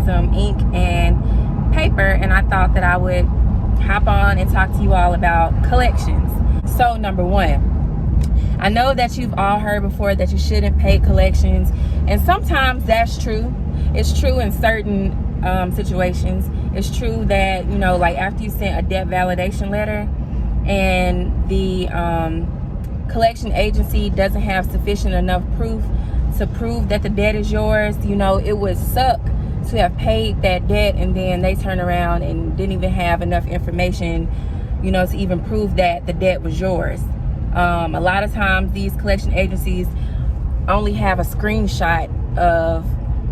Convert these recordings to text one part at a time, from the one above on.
some ink and paper, and I thought that I would hop on and talk to you all about collections. So number one, I know that you've all heard before that you shouldn't pay collections, and sometimes that's true. It's true in certain situations. It's true that, you know, like after you send a debt validation letter and the collection agency doesn't have sufficient enough proof to prove that the debt is yours, you know, it would suck to have paid that debt and then they turn around and didn't even have enough information, you know, to even prove that the debt was yours. A lot of times these collection agencies only have a screenshot of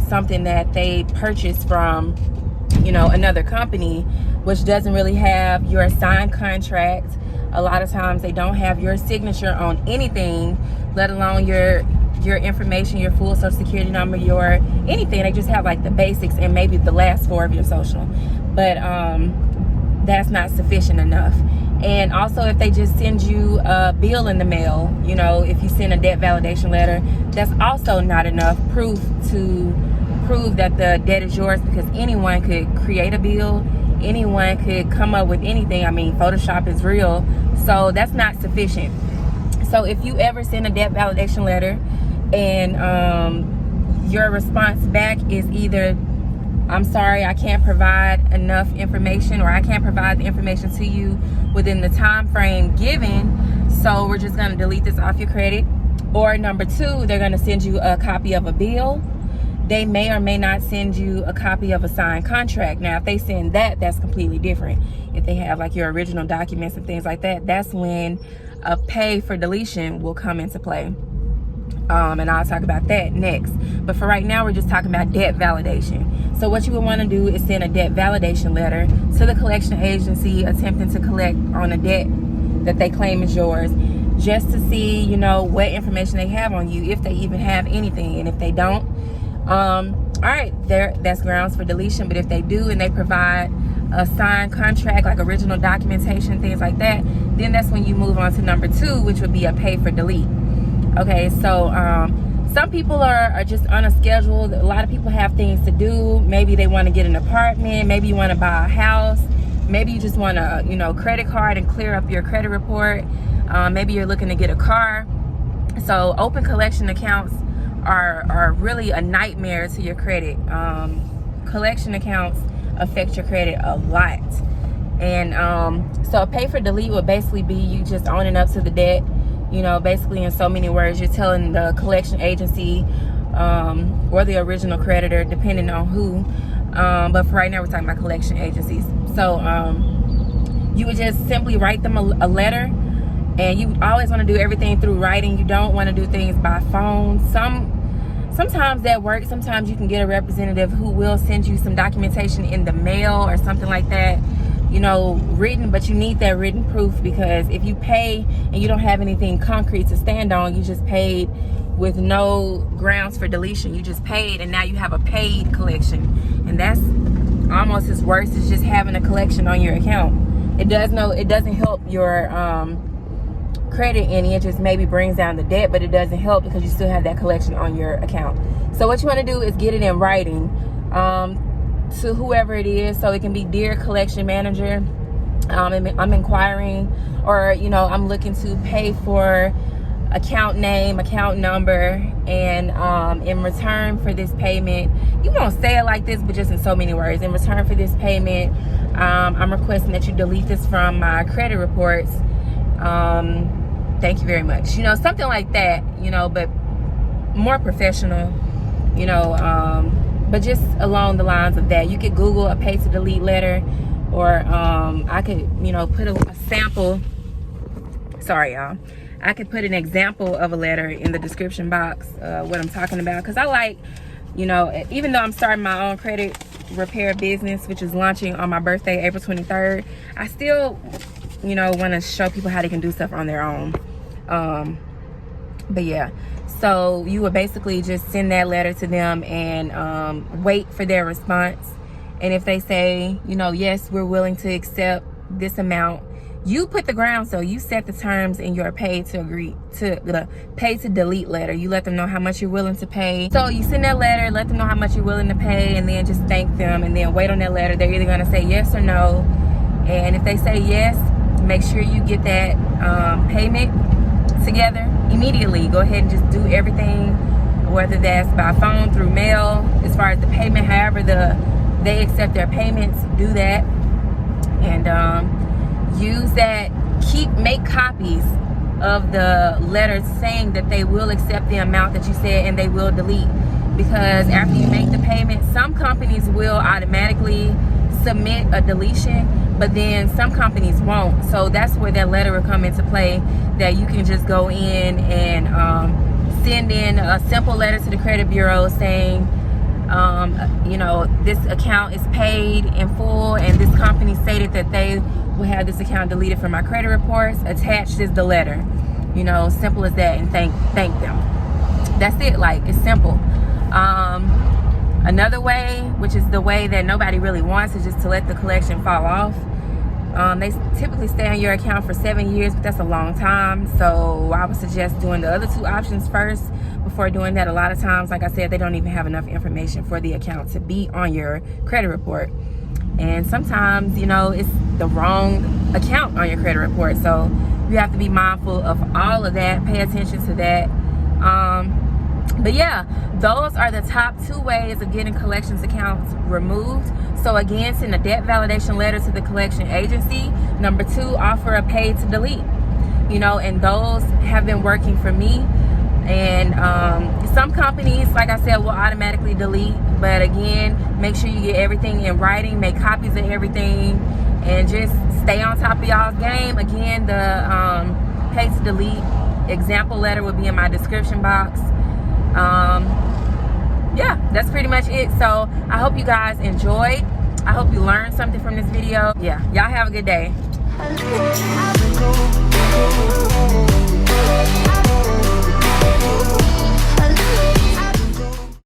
something that they purchased from, you know, another company, which doesn't really have your signed contract. A lot of times they don't have your signature on anything, let alone your information, your full social security number, your anything. They just have like the basics and maybe the last four of your social, but that's not sufficient enough. And also, if they just send you a bill in the mail, you know, if you send a debt validation letter, that's also not enough proof to prove that the debt is yours, because anyone could create a bill, anyone could come up with anything. I mean, Photoshop is real, so that's not sufficient. So if you ever send a debt validation letter and your response back is either, I'm sorry, I can't provide enough information, or I can't provide the information to you within the time frame given, so we're just going to delete this off your credit. Or number two, they're going to send you a copy of a bill. They may or may not send you a copy of a signed contract. Now, if they send that, that's completely different. If they have like your original documents and things like that, that's when a pay for deletion will come into play. And I'll talk about that next. But for right now, we're just talking about debt validation. So what you would want to do is send a debt validation letter to the collection agency attempting to collect on a debt that they claim is yours, just to see, you know, what information they have on you, if they even have anything. And if they don't, all right, that's grounds for deletion. But if they do and they provide a signed contract, like original documentation, things like that, then that's when you move on to number two, which would be a pay for delete. Okay, so some people are just on a schedule. A lot of people have things to do. Maybe they want to get an apartment. Maybe you want to buy a house. Maybe you just want to, you know, credit card and clear up your credit report. Maybe you're looking to get a car. So open collection accounts are really a nightmare to your credit. Collection accounts affect your credit a lot. And so a pay for delete would basically be you just owning up to the debt. You know, basically in so many words, you're telling the collection agency or the original creditor, depending on who. But for right now, we're talking about collection agencies. So you would just simply write them a letter, and you always want to do everything through writing. You don't want to do things by phone. Sometimes that works. Sometimes you can get a representative who will send you some documentation in the mail or something like that, you know, written, but you need that written proof, because if you pay and you don't have anything concrete to stand on, you just paid with no grounds for deletion. You just paid, and now you have a paid collection, and that's almost as worse as just having a collection on your account. It doesn't help your credit any. It just maybe brings down the debt, but it doesn't help because you still have that collection on your account. So what you want to do is get it in writing to whoever it is. So it can be, dear collection manager, I'm inquiring, or, you know, I'm looking to pay for account name, account number, and in return for this payment, you won't say it like this, but just in so many words, in return for this payment, I'm requesting that you delete this from my credit reports. Thank you very much. You know, something like that, you know, but more professional, you know, but just along the lines of that. You could Google a pay to delete letter, or I could, you know, put a sample. Sorry, y'all. I could put an example of a letter in the description box, what I'm talking about, because I like, you know, even though I'm starting my own credit repair business, which is launching on my birthday, April 23rd, I still, you know, want to show people how they can do stuff on their own. But yeah, so you would basically just send that letter to them and wait for their response. And if they say, you know, yes, we're willing to accept this amount, You put the ground, so you set the terms in your pay to agree to the pay to delete letter. You let them know how much you're willing to pay. So you send that letter, let them know how much you're willing to pay, and then just thank them, and then wait on that letter. They're either going to say yes or no. And if they say yes, make sure you get that payment together immediately. Go ahead and just do everything, whether that's by phone, through mail, as far as the payment, however they accept their payments, do that. And use that, make copies of the letters saying that they will accept the amount that you said and they will delete. Because after you make the payment, some companies will automatically submit a deletion, but then some companies won't. So that's where that letter will come into play, that you can just go in and send in a simple letter to the credit bureau saying, you know, this account is paid in full, and this company stated that they will have this account deleted from my credit reports. Attached is the letter. You know, simple as that, and thank them. That's it. Like, it's simple. Another way, which is the way that nobody really wants, is just to let the collection fall off. They typically stay on your account for 7 years, but that's a long time. So I would suggest doing the other two options first before doing that. A lot of times, like I said, they don't even have enough information for the account to be on your credit report. And sometimes, you know, it's the wrong account on your credit report. So you have to be mindful of all of that. Pay attention to that. But yeah, those are the top 2 ways of getting collections accounts removed. So again, send a debt validation letter to the collection agency. Number 2, offer a pay to delete. You know, and those have been working for me. And some companies, like I said, will automatically delete. But again, make sure you get everything in writing, make copies of everything, and just stay on top of y'all's game. Again, the pay to delete example letter will be in my description box. Yeah, that's pretty much it. So I hope you guys enjoyed. I hope you learned something from this video. Yeah, y'all have a good day.